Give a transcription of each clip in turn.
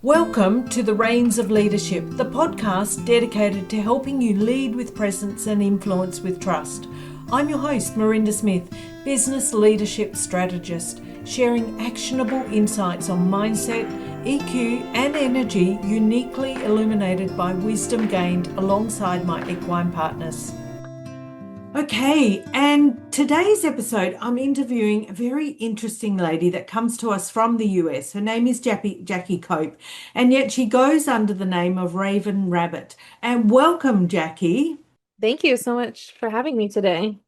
Welcome to The Reins of Leadership, the podcast dedicated to helping you lead with presence and influence with trust. I'm your host, Merinda Smith, business leadership strategist, sharing actionable insights on mindset, EQ, and energy uniquely illuminated by wisdom gained alongside my equine partners. Okay, and today's episode, I'm interviewing a very interesting lady that comes to us from the US. Her name is Jackie Cope, and yet she goes under the name of Raven Rabbit. And welcome, Jackie. Thank you so much for having me today.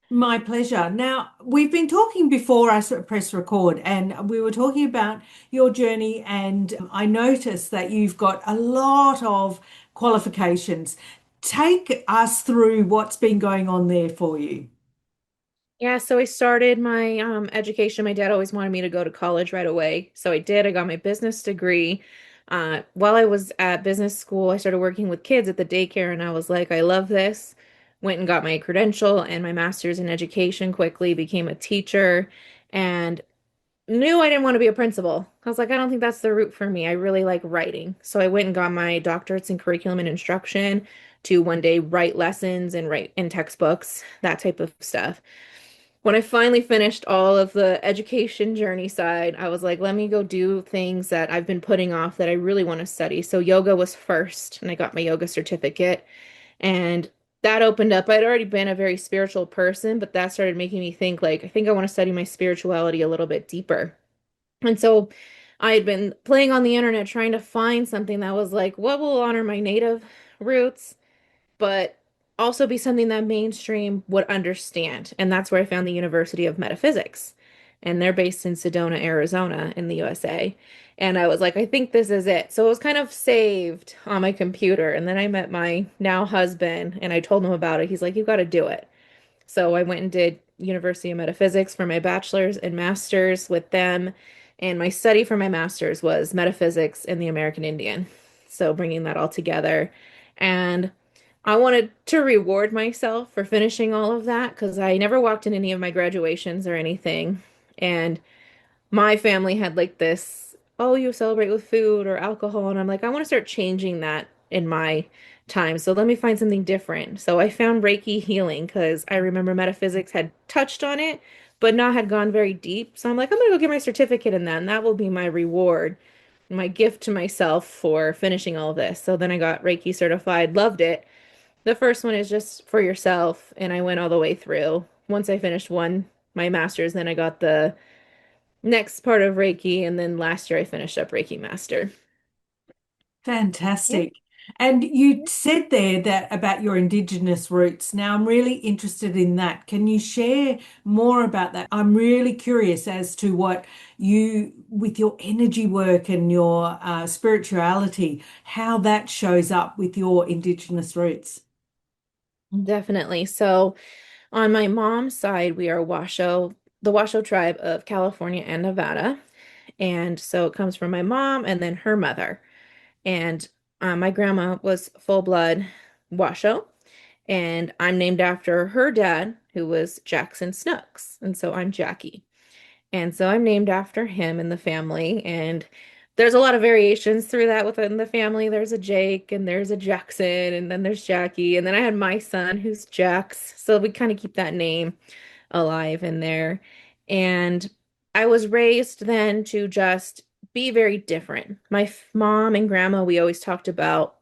My pleasure. Now, we've been talking before I sort of press record, and we were talking about your journey, and I noticed that you've got a lot of qualifications. Take us through what's been going on there for you. Yeah, so I started my education. My dad always wanted me to go to college right away. So I did. I got my business degree. While I was at business school, I started working with kids at the daycare, and I was like, I love this. Went and got my credential and my master's in education quickly, became a teacher, and knew I didn't want to be a principal. I was like, I don't think that's the route for me. I really like writing. So I went and got my doctorates in curriculum and instruction to one day write lessons and write in textbooks, that type of stuff. When I finally finished all of the education journey side, I was like, let me go do things that I've been putting off that I really want to study. So yoga was first, and I got my yoga certificate. And that opened up. I'd already been a very spiritual person, but that started making me think like, I think I want to study my spirituality a little bit deeper. And so I had been playing on the internet trying to find something that was like, what will honor my native roots, but also be something that mainstream would understand. And that's where I found the University of Metaphysics. And they're based in Sedona, Arizona, in the USA. And I was like, I think this is it. So it was kind of saved on my computer. And then I met my now husband and I told him about it. He's like, you got to do it. So I went and did University of Metaphysics for my bachelor's and master's with them. And my study for my master's was metaphysics in the American Indian. So bringing that all together. And I wanted to reward myself for finishing all of that because I never walked in any of my graduations or anything. And my family had like this, oh, you celebrate with food or alcohol. And I'm like, I want to start changing that in my time. So let me find something different. So I found Reiki healing because I remember metaphysics had touched on it, but not had gone very deep. So I'm like, I'm going to go get my certificate in that. And that will be my reward, my gift to myself for finishing all of this. So then I got Reiki certified, loved it. The first one is just for yourself. And I went all the way through. Once I finished one, my master's, then I got the next part of Reiki, and then last year I finished up Reiki Master. Yeah. Fantastic. And you said there that about your indigenous roots. Now, I'm really interested in that. Can you share more about that? I'm really curious as to what you, with your energy work and your spirituality, how that shows up with your indigenous roots. Definitely. So on my mom's side, we are Washoe, the Washoe tribe of California and Nevada. And so it comes from my mom and then her mother. And my grandma was full blood Washoe. And I'm named after her dad, who was Jackson Snooks. And so I'm Jackie. And so I'm named after him in the family. And there's a lot of variations through that within the family. There's a Jake and there's a Jackson and then there's Jackie. And then I had my son who's Jax. So we kind of keep that name alive in there. And I was raised then to just be very different. My mom and grandma, we always talked about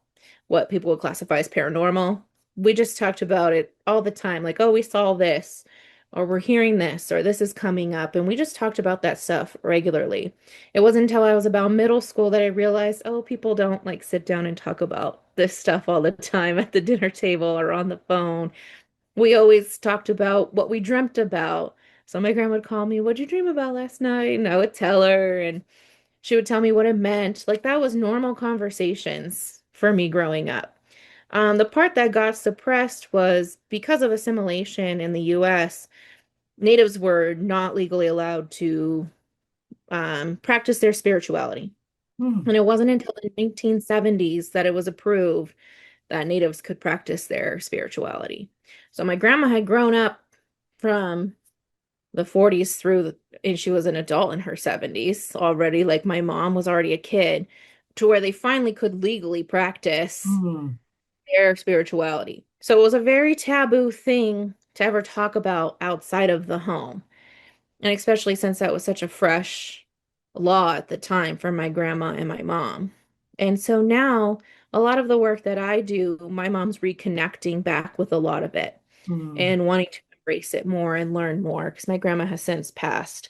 what people would classify as paranormal. We just talked about it all the time, like, oh, we saw this, or we're hearing this, or this is coming up. And we just talked about that stuff regularly. It wasn't until I was about middle school that I realized, oh, people don't like sit down and talk about this stuff all the time at the dinner table or on the phone. We always talked about what we dreamt about. So my grandma would call me, "What'd you dream about last night?" And I would tell her, and she would tell me what it meant. Like that was normal conversations for me growing up. The part that got suppressed was because of assimilation in the US, natives were not legally allowed to practice their spirituality. Hmm. And it wasn't until the 1970s that it was approved that natives could practice their spirituality. So my grandma had grown up from the 40s through and she was an adult in her 70s already. Like my mom was already a kid, to where they finally could legally practice Mm, their spirituality. So it was a very taboo thing to ever talk about outside of the home. And especially since that was such a fresh law at the time for my grandma and my mom. And so now a lot of the work that I do, my mom's reconnecting back with a lot of it mm. and wanting to embrace it more and learn more because my grandma has since passed.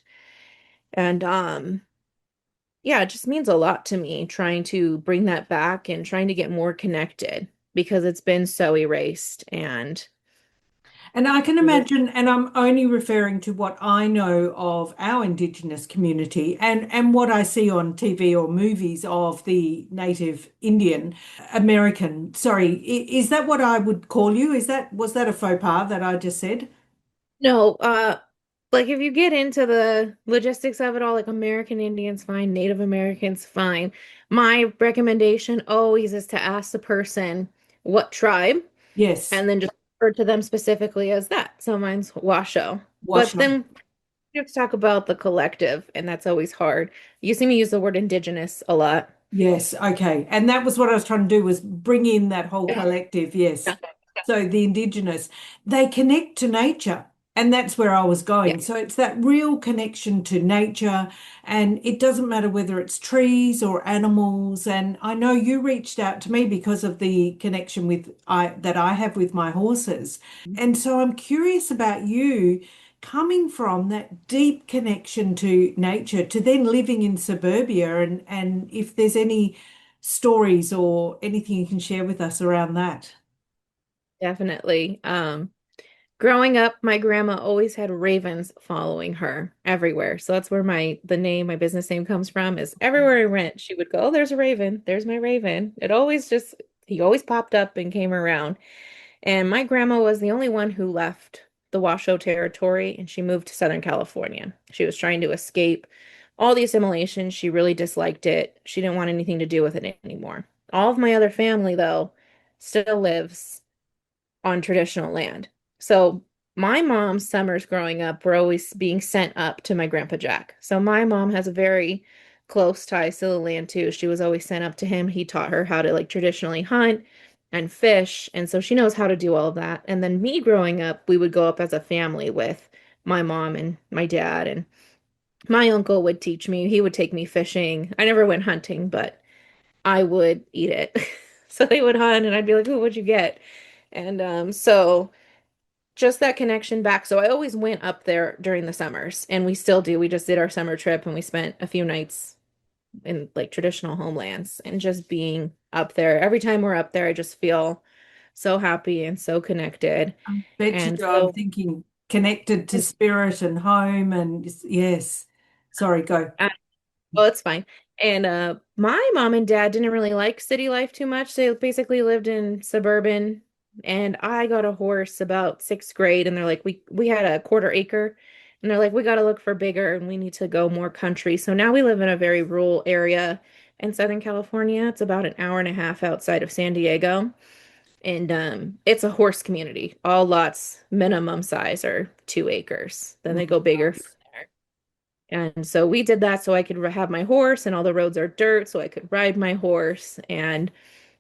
And yeah, it just means a lot to me trying to bring that back and trying to get more connected because it's been so erased and And I can really imagine, and I'm only referring to what I know of our Indigenous community and what I see on TV or movies of the native Indian American. Sorry, is that what I would call you? Was that a faux pas that I just said? no, like if you get into the logistics of it all, like American Indians fine, Native Americans fine. My recommendation always is to ask the person what tribe Yes, and then just refer to them specifically as that. So mine's Washoe. But Washoe. then you have to talk about the collective, and that's always hard. You see me use the word indigenous a lot. Yes, okay. And that was what I was trying to do was bring in that whole collective, yes. Yeah. So the indigenous, they connect to nature. And that's where I was Yeah. going. So it's that real connection to nature. And it doesn't matter whether it's trees or animals. And I know you reached out to me because of the connection that I have with my horses. And so I'm curious about you coming from that deep connection to nature to then living in suburbia and if there's any stories or anything you can share with us around that. Definitely. Growing up, my grandma always had ravens following her everywhere. So that's where my business name comes from is everywhere I went, she would go, "Oh, there's a raven. There's my raven." He always popped up and came around. And my grandma was the only one who left the Washoe territory and she moved to Southern California. She was trying to escape all the assimilation. She really disliked it. She didn't want anything to do with it anymore. All of my other family, though, still lives on traditional land. So my mom's summers growing up were always being sent up to my Grandpa Jack. So my mom has a very close ties to the land too. She was always sent up to him. He taught her how to like traditionally hunt and fish. And so she knows how to do all of that. And then me growing up, we would go up as a family with my mom and my dad. And my uncle would teach me. He would take me fishing. I never went hunting, but I would eat it. So they would hunt and I'd be like, "Oh, what'd you get?" And so just that connection back. So I always went up there during the summers, and we still do. We just did our summer trip and we spent a few nights in like traditional homelands and just being up there. Every time we're up there, I just feel so happy and so connected. Bet you And do. I'm so, thinking connected to and, spirit and home and yes. Sorry, go. oh, it's fine. And my mom and dad didn't really like city life too much. They basically lived in suburban. And I got a horse about sixth grade, and they're like, we had a quarter acre, and they're like, we got to look for bigger, and we need to go more country. So now we live in a very rural area in Southern California. It's about an hour and a half outside of San Diego, and it's a horse community. All lots minimum size are 2 acres. Then they go bigger from Nice. there. And so we did that so I could have my horse, and all the roads are dirt, so I could ride my horse. And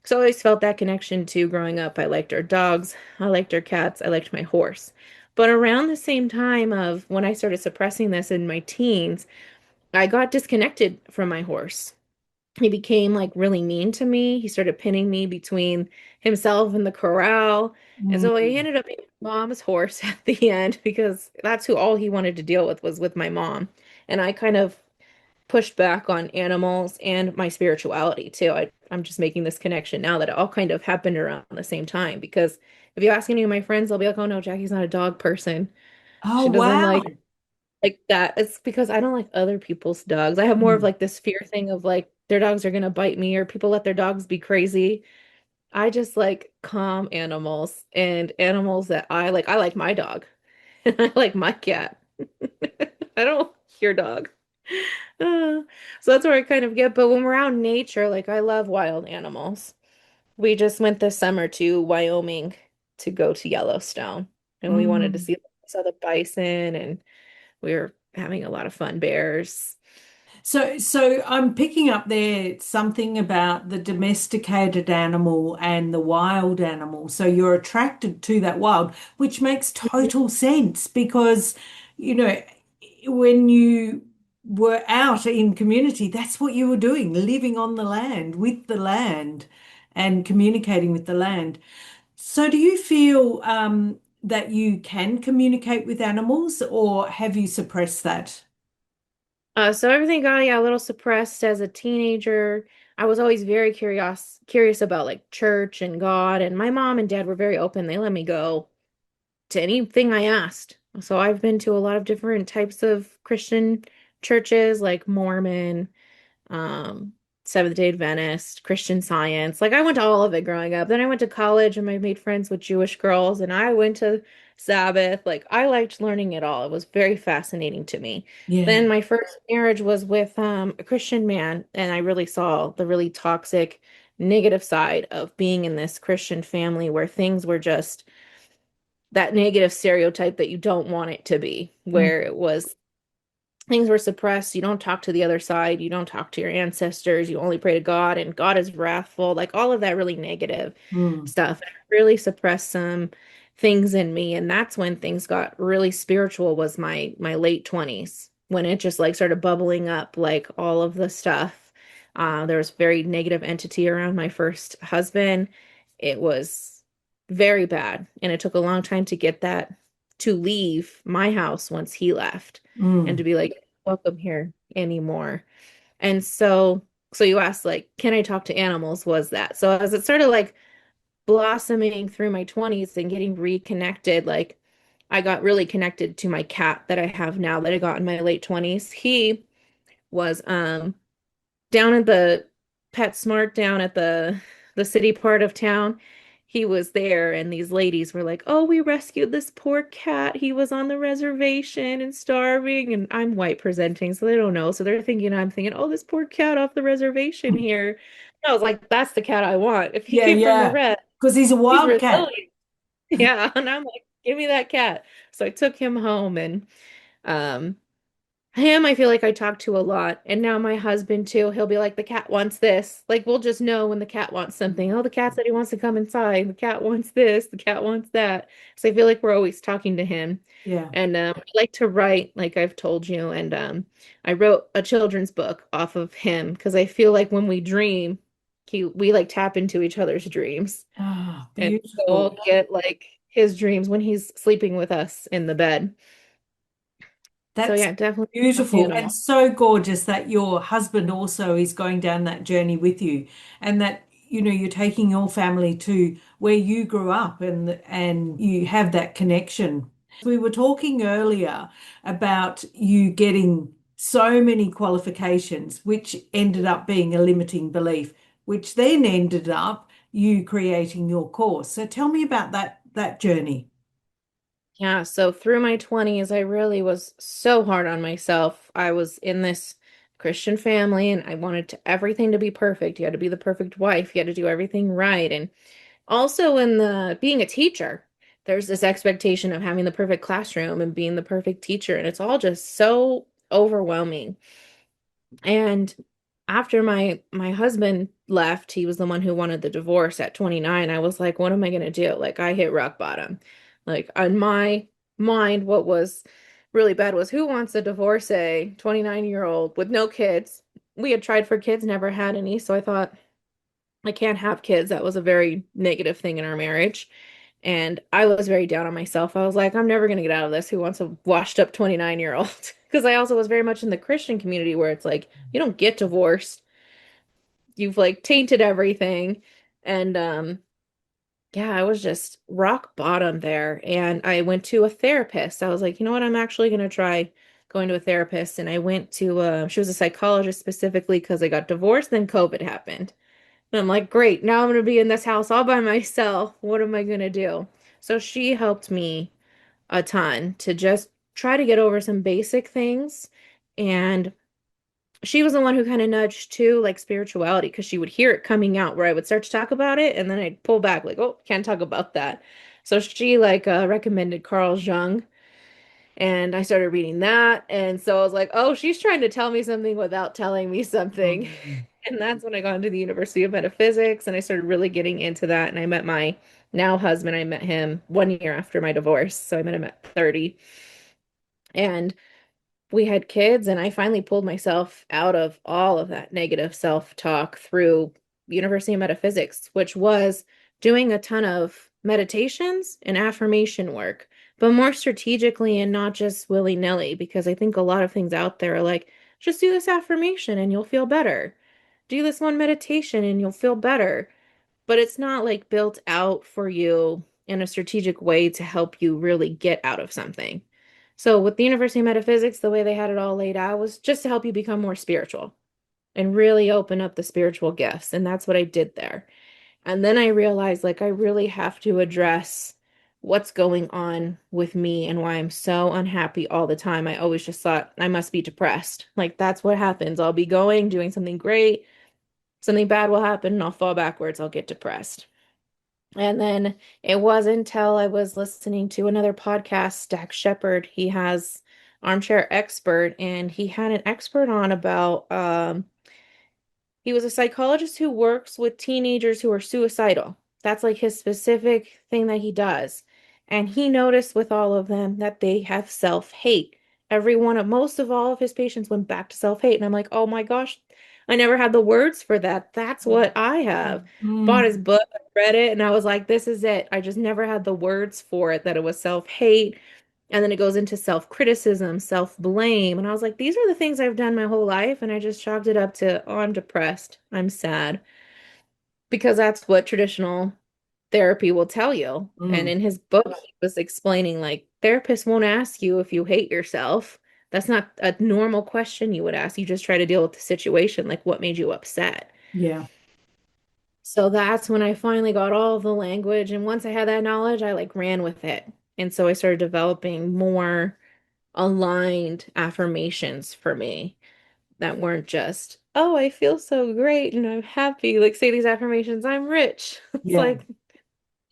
so I always felt that connection too growing up. I liked our dogs, I liked our cats, I liked my horse. But around the same time of when I started suppressing this in my teens, I got disconnected from my horse. He became like really mean to me. He started pinning me between himself and the corral. And so I Mm. ended up being mom's horse at the end because that's who all he wanted to deal with was with my mom. And I kind of pushed back on animals and my spirituality too. I'm just making this connection now that it all kind of happened around the same time because if you ask any of my friends, they'll be like, "Oh no, Jackie's not a dog person. Oh, She doesn't wow. like that." It's because I don't like other people's dogs. I have more of Mm. like this fear thing of like their dogs are gonna bite me or people let their dogs be crazy. I just like calm animals and animals that I like. I like my dog and I like my cat. I don't like your dog. Uh, so that's where I kind of get. But when we're out in nature, like I love wild animals. We just went this summer to Wyoming to go to Yellowstone, and we wanted to Mm. see saw the bison, and we were having a lot of fun bears. So I'm picking up there something about the domesticated animal and the wild animal. So you're attracted to that wild, which makes total sense because, you know, when you were out in community, that's what you were doing, living on the land, with the land, and communicating with the land. So do you feel that you can communicate with animals, or have you suppressed that? So everything got, yeah, a little suppressed as a teenager. I was always very curious about like church and God, and my mom and dad were very open. They let me go to anything I asked. So I've been to a lot of different types of Christian churches, like Mormon, um, Seventh-day Adventist, Christian Science. Like I went to all of it growing up. Then I went to college and I made friends with Jewish girls and I went to Sabbath. Like I liked learning it all. It was very fascinating to me. Yeah. Then my first marriage was with a Christian man, and I really saw the really toxic, negative side of being in this Christian family where things were just that negative stereotype that you don't want it to be, Mm, where it was things were suppressed. You don't talk to the other side. You don't talk to your ancestors. You only pray to God, and God is wrathful. Like all of that really negative mm, stuff. It really suppressed some things in me, and that's when things got really spiritual. Was my late 20s when it just like started bubbling up, like all of the stuff. There was very negative entity around my first husband. It was very bad, and it took a long time to get that to leave my house once he left and to mm, be like, welcome here anymore. And so you asked like, can I talk to animals? Was that so as it started like blossoming through my 20s and getting reconnected, like I got really connected to my cat that I have now that I got in my late 20s. He was down at the PetSmart down at the city part of town. He was there and these ladies were like, "Oh, we rescued this poor cat. He was on the reservation and starving." And I'm white presenting, so they don't know. So they're thinking I'm thinking, "Oh, this poor cat off the reservation here." I was like, "That's the cat I want. If he yeah, came from the yeah. red, Because he's a he's wildcat. resilient." Yeah, and I'm like, "Give me that cat." So I took him home and um him, I feel like I talk to a lot. And now my husband too, he'll be like, the cat wants this. Like we'll just know when the cat wants something. Oh, the cat said he wants to come inside. The cat wants this. The cat wants that. So I feel like we're always talking to him. Yeah. And I like to write, like I've told you. And I wrote a children's book off of him because I feel like when we dream, we like tap into each other's dreams. Ah, And so beautiful. I'll get like his dreams when he's sleeping with us in the bed. So That's yeah, definitely stuffed beautiful and animal. so gorgeous that your husband also is going down that journey with you, and that you're taking your family to where you grew up, and you have that connection. We were talking earlier about you getting so many qualifications, which ended up being a limiting belief, which then ended up you creating your course. So tell me about that journey. Yeah, so through my 20s, I really was so hard on myself. I was in this Christian family and I wanted everything to be perfect. You had to be the perfect wife, you had to do everything right. And also in the being a teacher, there's this expectation of having the perfect classroom and being the perfect teacher, and it's all just so overwhelming. And after my husband left, he was the one who wanted the divorce at 29. I was like, what am I going to do? Like I hit rock bottom. Like on my mind, what was really bad was who wants a divorcee, 29-year-old with no kids. We had tried for kids, never had any, so I thought I can't have kids. That was a very negative thing in our marriage. And I was very down on myself. I was like, I'm never going to get out of this. Who wants a washed up 29-year-old? Because I also was very much in the Christian community where it's like, you don't get divorced. You've like tainted everything. And yeah, I was just rock bottom there. And I went to a therapist. I was like, you know what? I'm actually going to try going to a therapist. And I went to, she was a psychologist specifically because I got divorced, then COVID happened. And I'm like, great, now I'm gonna be in this house all by myself. What am I gonna do? So she helped me a ton to just try to get over some basic things. And she was the one who kind of nudged too, like spirituality, because she would hear it coming out where I would start to talk about it, and then I'd pull back, like, oh, can't talk about that. So she like recommended Carl Jung, And I started reading that. And so I was like, oh, she's trying to tell me something without telling me something. Mm. And that's when I got into the University of Metaphysics and I started really getting into that. And I met my now husband. I met him 1 year after my divorce. So I met him at 30. And we had kids, and I finally pulled myself out of all of that negative self-talk through University of Metaphysics, which was doing a ton of meditations and affirmation work, but more strategically and not just willy-nilly, because I think a lot of things out there are like, just do this affirmation and you'll feel better. Do this one meditation and you'll feel better. But it's not like built out for you in a strategic way to help you really get out of something. So with the University of Metaphysics, the way they had it all laid out was just to help you become more spiritual and really open up the spiritual gifts. And that's what I did there. And then I realized like I really have to address what's going on with me and why I'm so unhappy all the time. I always just thought I must be depressed. Like that's what happens. I'll be going, doing something great, something bad will happen, and I'll fall backwards. I'll get depressed. And then it wasn't until I was listening to another podcast, Dax Shepard. He has Armchair Expert, and he had an expert on about he was a psychologist who works with teenagers who are suicidal. That's like his specific thing that he does. And he noticed with all of them that they have self-hate. Most of all of his patients went back to self-hate. And I'm like, oh my gosh, I never had the words for that. That's what I have. Bought his Mm. book, read it, and I was like, this is it. I just never had the words for it, that it was self-hate. And then it goes into self-criticism, self-blame. And I was like, these are the things I've done my whole life. And I just chalked it up to, oh, I'm depressed. I'm sad. Because that's what traditional therapy will tell you. And Mm. in his book, he was explaining like therapists won't ask you if you hate yourself. That's not a normal question you would ask. You just try to deal with the situation, like what made you upset. Yeah. So that's when I finally got all of the language. And once I had that knowledge, I like ran with it. And so I started developing more aligned affirmations for me that weren't just, oh, I feel so great and I'm happy. Like, say these affirmations, I'm rich. It's Yeah. like,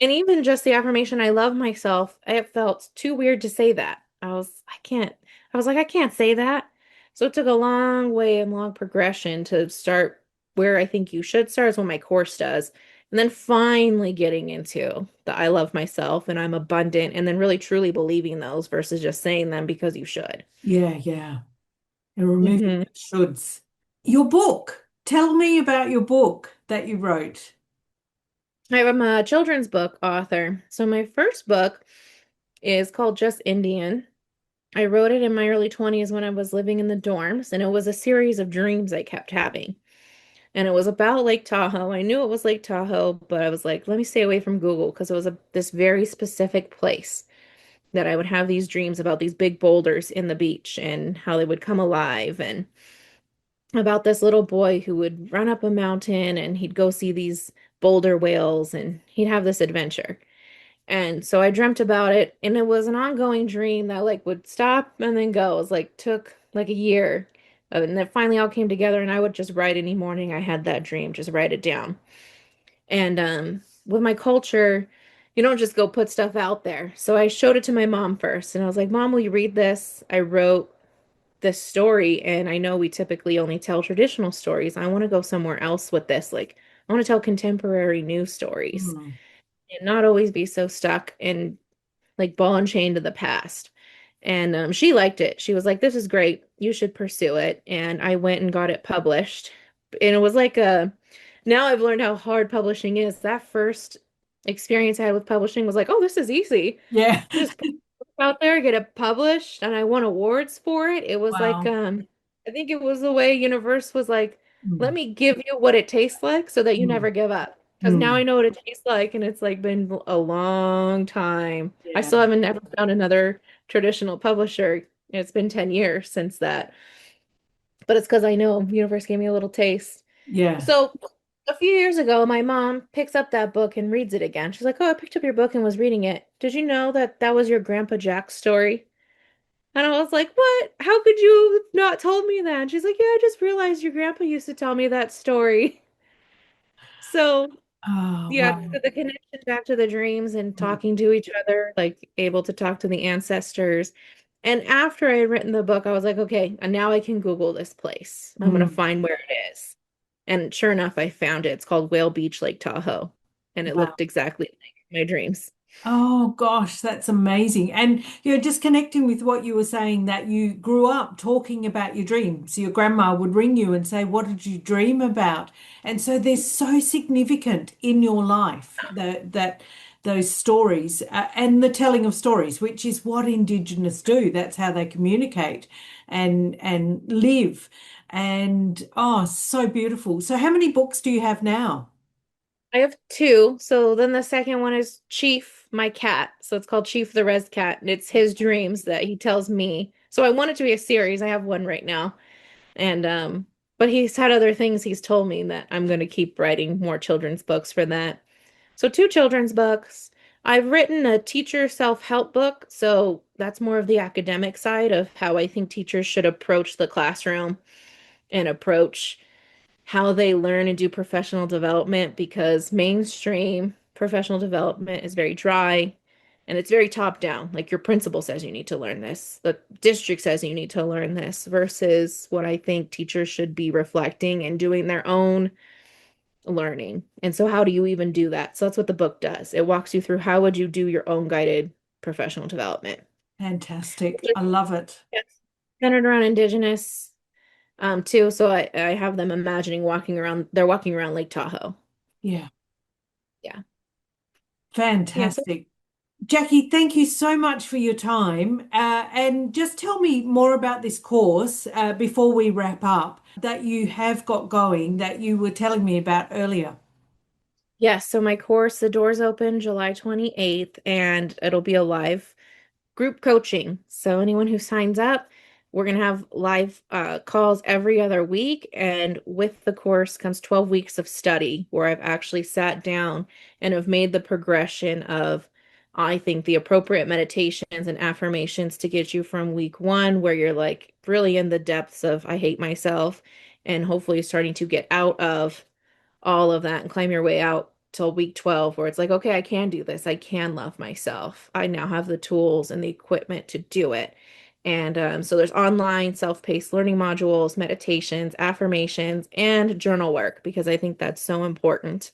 and even just the affirmation, I love myself, it felt too weird to say that. I was like, I can't say that. So it took a long way and long progression to start where I think you should start is what my course does. And then finally getting into the I love myself and I'm abundant and then really truly believing those versus just saying them because you should. Yeah. Yeah. And removing Mhm. the shoulds. Your book. Tell me about your book that you wrote. I'm a children's book author. So my first book is called Just Indian. I wrote it in my early 20s when I was living in the dorms, and it was a series of dreams I kept having. And it was about Lake Tahoe. I knew it was Lake Tahoe, but I was like, let me stay away from Google because it was this very specific place that I would have these dreams about these big boulders in the beach and how they would come alive, and about this little boy who would run up a mountain and he'd go see these boulder whales and he'd have this adventure. And so I dreamt about it, and it was an ongoing dream that like would stop and then go. It was like took like a year. And then finally all came together, and I would just write any morning I had that dream, just write it down. And with my culture, you don't just go put stuff out there. So I showed it to my mom first, and I was like, "Mom, will you read this? I wrote this story, and I know we typically only tell traditional stories. I want to go somewhere else with this. Like, I want to tell contemporary news stories Mm. and not always be so stuck in like ball and chain to the past." And she liked it. She was like, "This is great. You should pursue it." And I went and got it published. And it was like now I've learned how hard publishing is. That first experience I had with publishing was like, oh, this is easy. Yeah. Just put it out there, get it published, and I won awards for it. It was like, Wow. I think it was the way universe was like, let Mm. me give you what it tastes like so that you Mm. never give up. Because now I Mm. know what it tastes like, and it's like been a long time. I Yeah. still haven't never found another traditional publisher. It's been 10 years since that. But it's because I know universe gave me a little taste. Yeah. So a few years ago, my mom picks up that book and reads it again. She's like, "Oh, I picked up your book and was reading it. Did you know that that was your Grandpa Jack's story?" And I was like, "What? How could you have not told me that?" And she's like, "Yeah, I just realized your grandpa used to tell me that story." So, Oh, yeah, wow. the connection back to the dreams and Mm. talking to each other, like able to talk to the ancestors. And after I had written the book, I was like, okay, and now I can Google this place. I'm going to Mm. find where it is. And sure enough, I found it. It's called Whale Beach, Lake Tahoe. And it Wow. looked exactly like my dreams. Oh gosh, that's amazing. And you're just connecting with what you were saying that you grew up talking about your dreams. Your grandma would ring you and say, "What did you dream about?" And so they're so significant in your life that those stories and the telling of stories, which is what indigenous do. That's how they communicate and live. And oh, so beautiful. So how many books do you have now? I have two. So then the second one is Chief, my cat. So it's called Chief the Res Cat, and it's his dreams that he tells me. So I want it to be a series. I have one right now. And but he's had other things he's told me that I'm going to keep writing more children's books for that. So two children's books. I've written a teacher self-help book, so that's more of the academic side of how I think teachers should approach the classroom and approach how they learn and do professional development because mainstream professional development is very dry and it's very top down. Like your principal says you need to learn this, the district says you need to learn this, versus what I think teachers should be reflecting and doing their own learning. And so how do you even do that? So that's what the book does. It walks you through how would you do your own guided professional development. Fantastic. I love it. It's centered around indigenous too. So I have them imagining they're walking around Lake Tahoe. Yeah. Yeah. Yeah. So Fantastic. Jackie, thank you so much for your time. And just tell me more about this course before we wrap up that you have got going that you were telling me about earlier. yes, so my course, the doors open July 28th, and it'll be a live group coaching. So anyone who signs up, we're going to have live calls every other week. And with the course comes 12 weeks of study where I've actually sat down and have made the progression of, I think, the appropriate meditations and affirmations to get you from week one, where you're like really in the depths of, I hate myself, and hopefully starting to get out of all of that and climb your way out till week 12 where it's like, okay, I can do this. I can love myself. I now have the tools and the equipment to do it. And so there's online self-paced learning modules, meditations, affirmations, and journal work because I think that's so important.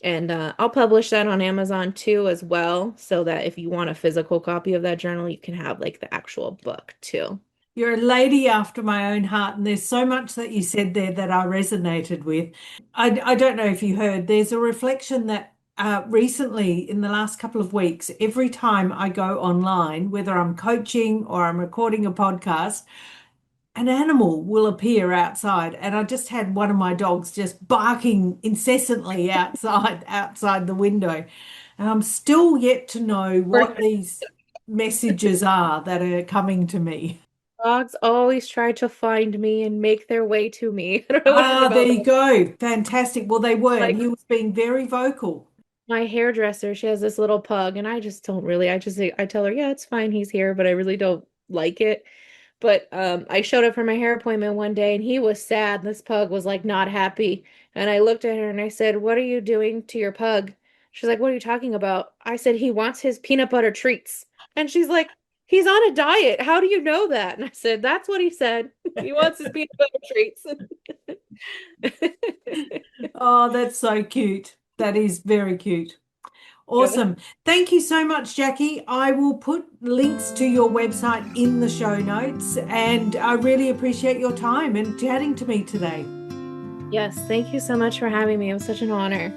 And I'll publish that on Amazon too as well, so that if you want a physical copy of that journal, you can have like the actual book too. You're a lady after my own heart, and there's so much that you said there that I resonated with. I don't know if you heard, there's a reflection that recently, in the last couple of weeks, every time I go online, whether I'm coaching or I'm recording a podcast, an animal will appear outside. And I just had one of my dogs just barking incessantly outside the window. And I'm still yet to know what these messages are that are coming to me. Dogs always try to find me and make their way to me. I don't know what it is Ah, there about you them. go. Fantastic. Well, they were, and Like he was being very vocal. my hairdresser, she has this little pug, and I just don't really, I tell her, yeah, it's fine, he's here, but I really don't like it. But I showed up for my hair appointment one day and he was sad. This pug was like not happy. And I looked at her and I said, "What are you doing to your pug?" She's like, "What are you talking about?" I said, "He wants his peanut butter treats." And she's like, "He's on a diet. How do you know that?" And I said, "That's what he said. He wants his peanut butter treats." Oh, that's so cute. That is very cute. Yeah. Awesome. Thank you so much, Jackie. I will put links to your website in the show notes, and I really appreciate your time and chatting to me today. Yes, thank you so much for having me. It was such an honor.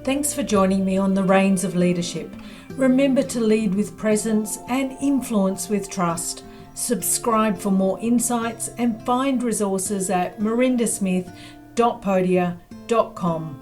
Thanks for joining me on the Reins of Leadership. Remember to lead with presence and influence with trust. Subscribe for more insights and find resources at merindasmith.podia.com.